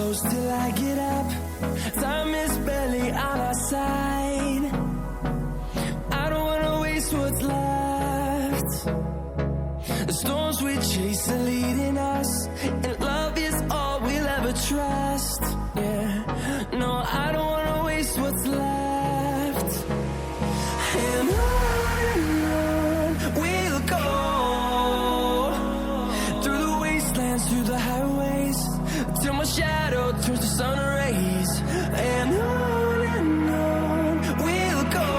close till I get up. Time is barely on our side. I don't wanna waste what's left. The storms we chase are leading us, and love is all we'll ever trust. Yeah, no, I don't wanna waste what's left. And on we'll go, through the wastelands, through the highways, till my shadow turns to sun rays. And on we'll go,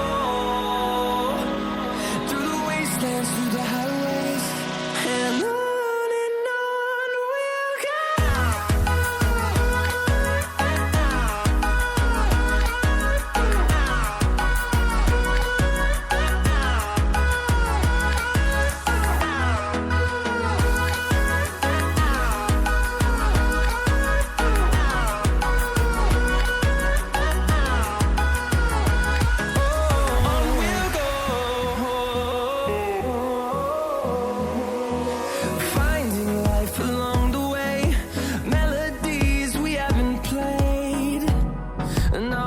through the wastelands, through the highways, and on we'll go. Finding life along the way, melodies we haven't played. No,